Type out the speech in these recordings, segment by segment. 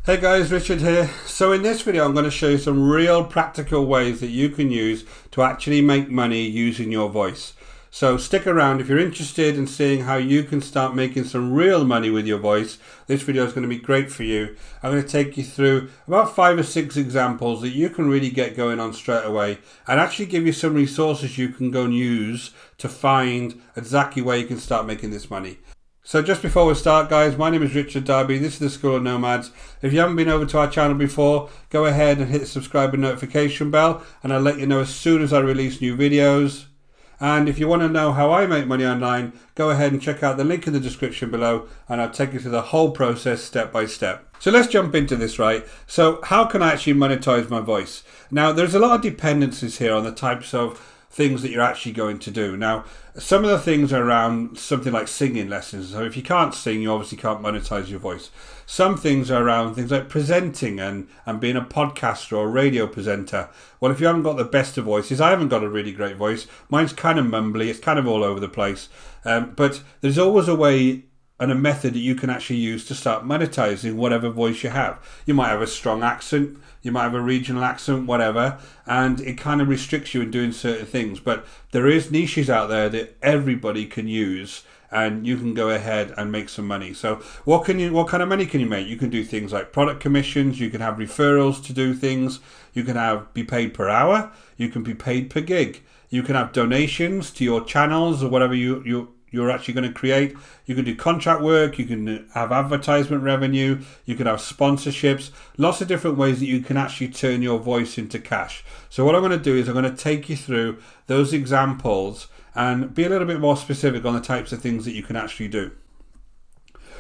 Hey guys, Richard here. So in this video I'm going to show you some real practical ways that you can use to actually make money using your voice. So stick around if you're interested in seeing how you can start making some real money with your voice. This video is going to be great for you. I'm going to take you through about 5 or 6 examples that you can really get going on straight away and actually give you some resources you can go and use to find exactly where you can start making this money. So just before we start, guys, my name is Richard Darby. This is the School of Nomads. If you haven't been over to our channel before, go ahead and hit the subscribe and notification bell, and I'll let you know as soon as I release new videos. And if you want to know how I make money online, go ahead and check out the link in the description below, and I'll take you through the whole process step by step. So let's jump into this, right? So how can I actually monetize my voice? Now, there's a lot of dependencies here on the types of things that you're actually going to do. Now, some of the things are around something like singing lessons. So if you can't sing, you obviously can't monetize your voice. Some things are around things like presenting and being a podcaster or a radio presenter. Well, if you haven't got the best of voices, I haven't got a really great voice. Mine's kind of mumbly. It's kind of all over the place. But there's always a way and a method that you can actually use to start monetizing whatever voice you have. You might have a strong accent, you might have a regional accent, whatever, and it kind of restricts you in doing certain things. But there is niches out there that everybody can use, and you can go ahead and make some money. So what kind of money can you make? You can do things like product commissions, you can have referrals to do things, you can be paid per hour, you can be paid per gig, you can have donations to your channels or whatever you're actually going to create. You can do contract work, you can have advertisement revenue, you can have sponsorships, lots of different ways that you can actually turn your voice into cash. So what I'm going to do is I'm going to take you through those examples and be a little bit more specific on the types of things that you can actually do.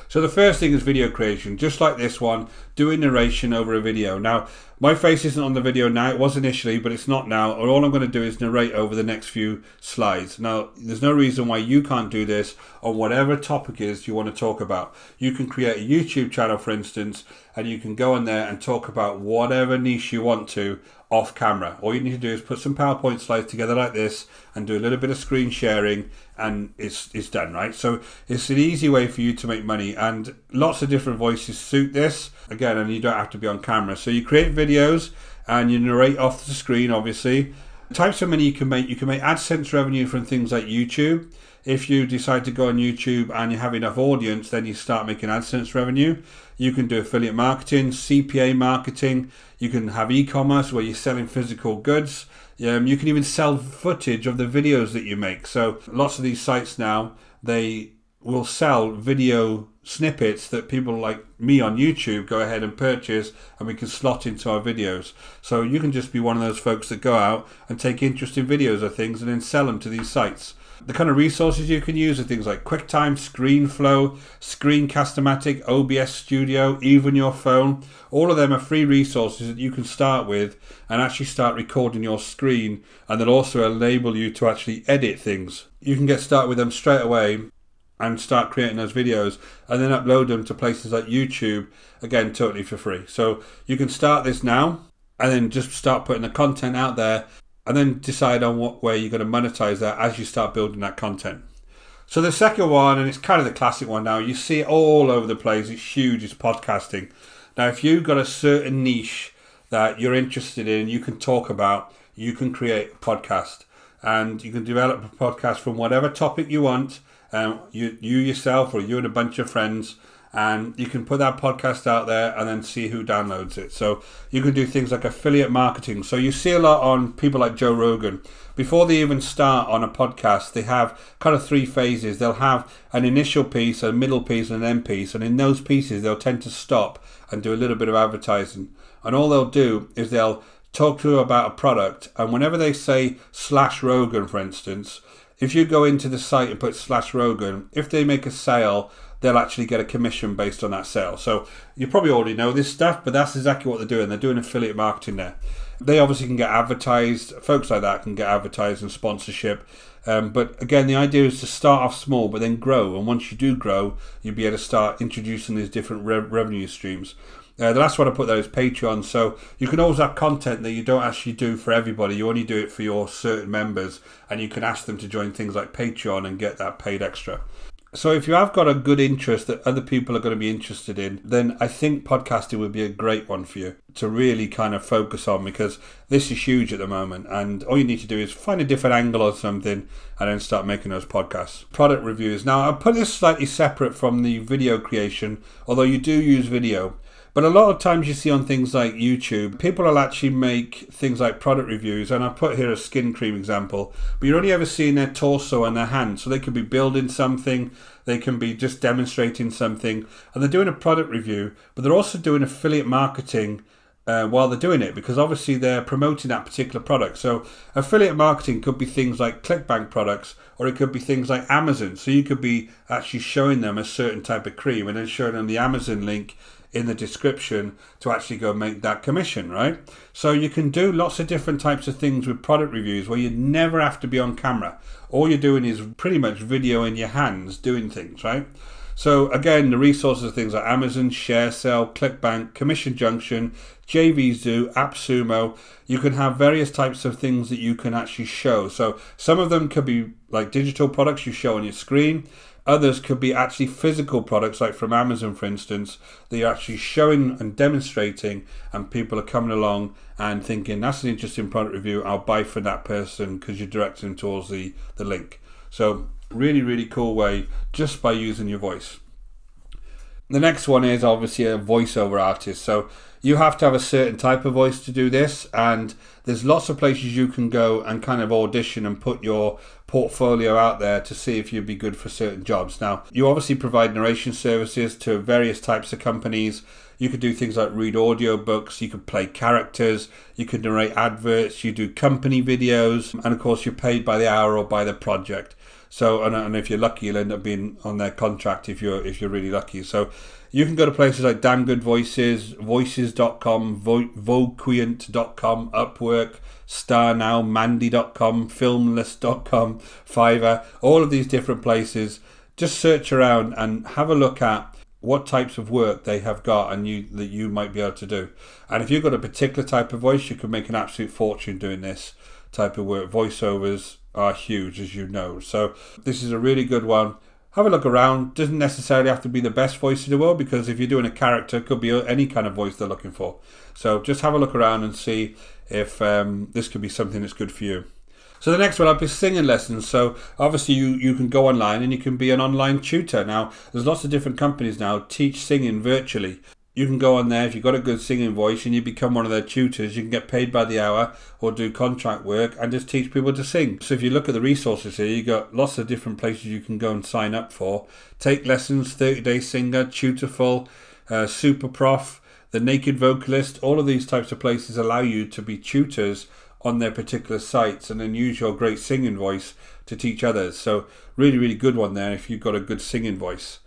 So the first thing is video creation, just like this one, doing narration over a video. Now, my face isn't on the video now, it was initially, but it's not now. All I'm going to do is narrate over the next few slides. Now, there's no reason why you can't do this on whatever topic it is you want to talk about. You can create a YouTube channel, for instance, and you can go on there and talk about whatever niche you want to off camera. All you need to do is put some PowerPoint slides together like this and do a little bit of screen sharing, and it's done, right? So it's an easy way for you to make money, and lots of different voices suit this, again, and you don't have to be on camera. So you create videos and you narrate off the screen, obviously. Types of money you can make AdSense revenue from things like YouTube. If you decide to go on YouTube and you have enough audience, then you start making AdSense revenue. You can do affiliate marketing, CPA marketing. You can have e-commerce where you're selling physical goods. You can even sell footage of the videos that you make. So lots of these sites now, they will sell video snippets that people like me on YouTube go ahead and purchase, and we can slot into our videos. So you can just be one of those folks that go out and take interesting videos of things and then sell them to these sites. The kind of resources you can use are things like Quicktime, Screenflow, Screencastomatic, OBS Studio, even your phone. All of them are free resources that you can start with and actually start recording your screen, and they'll also enable you to actually edit things. You can get started with them straight away and start creating those videos and then upload them to places like YouTube, again, totally for free. So you can start this now and then just start putting the content out there, and then decide on what way you're going to monetize that as you start building that content. So the second one, and it's kind of the classic one now, you see it all over the place, it's huge, it's podcasting. Now, if you've got a certain niche that you're interested in, you can talk about, you can create a podcast, and you can develop a podcast from whatever topic you want, you yourself or you and a bunch of friends, and you can put that podcast out there and then see who downloads it. So you can do things like affiliate marketing. So you see a lot on people like Joe Rogan. Before they even start on a podcast, they have kind of 3 phases. They'll have an initial piece, a middle piece, and an end piece. And in those pieces, they'll tend to stop and do a little bit of advertising. And all they'll do is they'll talk to you about a product. And whenever they say /Rogan, for instance, if you go into the site and put /Rogan, if they make a sale, they'll actually get a commission based on that sale. So you probably already know this stuff, but that's exactly what they're doing. They're doing affiliate marketing there. They obviously can get advertised. Folks like that can get advertised and sponsorship. But again, the idea is to start off small, but then grow. And once you do grow, you'll be able to start introducing these different revenue streams. The last one I put there is Patreon. So you can always have content that you don't actually do for everybody. You only do it for your certain members, and you can ask them to join things like Patreon and get that paid extra. So if you have got a good interest that other people are going to be interested in, then I think podcasting would be a great one for you to really kind of focus on, because this is huge at the moment, and all you need to do is find a different angle or something and then start making those podcasts. Product reviews. Now, I'll put this slightly separate from the video creation, although you do use video. But a lot of times you see on things like YouTube, people will actually make things like product reviews, and I put here a skin cream example, but you're only ever seeing their torso and their hand. So they could be building something, they can be just demonstrating something, and they're doing a product review, but they're also doing affiliate marketing while they're doing it, because obviously they're promoting that particular product. So affiliate marketing could be things like Clickbank products, or it could be things like Amazon. So you could be actually showing them a certain type of cream and then showing them the Amazon link in the description to actually go make that commission, right? So you can do lots of different types of things with product reviews where you never have to be on camera. All you're doing is pretty much video in your hands doing things, right? So again, the resources are things like Amazon, ShareSale, Clickbank, Commission Junction, JVZoo, AppSumo. You can have various types of things that you can actually show. So some of them could be like digital products you show on your screen. Others could be actually physical products, like from Amazon, for instance, that you're actually showing and demonstrating, and people are coming along and thinking, that's an interesting product review, I'll buy from that person, because you're directing them towards the link. So really, really cool way just by using your voice. The next one is obviously a voiceover artist. So you have to have a certain type of voice to do this, and there's lots of places you can go and kind of audition and put your portfolio out there to see if you'd be good for certain jobs. Now, you obviously provide narration services to various types of companies. You could do things like read audio books, you could play characters, you could narrate adverts, you do company videos, and of course you're paid by the hour or by the project. So, and if you're lucky, you'll end up being on their contract if you're really lucky. So you can go to places like Damn Good Voices, Voices.com, Voquient.com, Upwork, StarNow, Mandy.com, Filmless.com, FIVERR, all of these different places. Just search around and have a look at what types of work they have got and that you might be able to do. And if you've got a particular type of voice, you can make an absolute fortune doing this type of work. Voiceovers are huge, as you know. So this is a really good one. Have a look around. Doesn't necessarily have to be the best voice in the world, because if you're doing a character, it could be any kind of voice they're looking for. So just have a look around and see if this could be something that's good for you. So the next one up is singing lessons. So obviously you can go online and you can be an online tutor. Now, there's lots of different companies now teach singing virtually. You can go on there, if you've got a good singing voice and you become one of their tutors, you can get paid by the hour or do contract work and just teach people to sing. So if you look at the resources here, you've got lots of different places you can go and sign up for. Take Lessons, 30-Day Singer, Tutorful, Super Prof, The Naked Vocalist. All of these types of places allow you to be tutors on their particular sites and then use your great singing voice to teach others. So really, really good one there if you've got a good singing voice.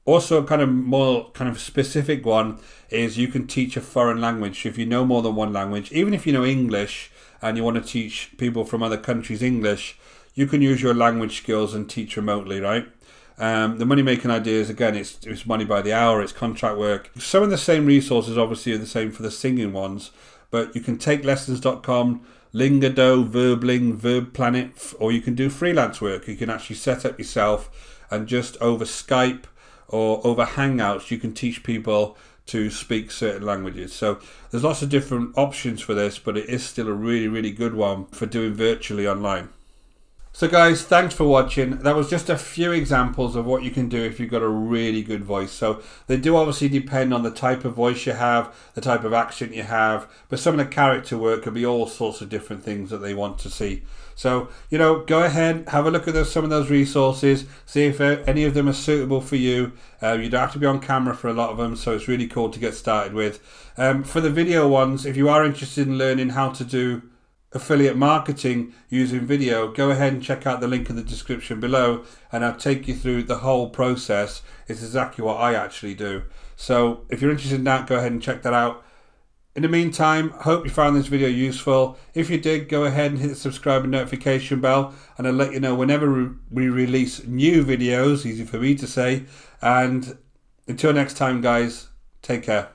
Also, kind of more kind of specific one is you can teach a foreign language. If you know more than one language, even if you know English and you want to teach people from other countries English, you can use your language skills and teach remotely, right? The money making ideas, again, it's money by the hour, it's contract work. Some of the same resources obviously are the same for the singing ones, but you can take lessons.com, Lingodo, Verbling, Verb Planet, or you can do freelance work. You can actually set up yourself and just over Skype or over Hangouts, you can teach people to speak certain languages. So there's lots of different options for this, but it is still a really, really good one for doing virtually online. So guys, thanks for watching. That was just a few examples of what you can do if you've got a really good voice. So they do obviously depend on the type of voice you have, the type of accent you have, but some of the character work could be all sorts of different things that they want to see. So, you know, go ahead, have a look at some of those resources, see if any of them are suitable for you. You don't have to be on camera for a lot of them, so it's really cool to get started with. For the video ones, if you are interested in learning how to do affiliate marketing using video, go ahead and check out the link in the description below and I'll take you through the whole process. It's exactly what I actually do. So if you're interested in that, go ahead and check that out. In the meantime, I hope you found this video useful. If you did, go ahead and hit the subscribe and notification bell and I'll let you know whenever we release new videos, easy for me to say. And until next time guys, take care.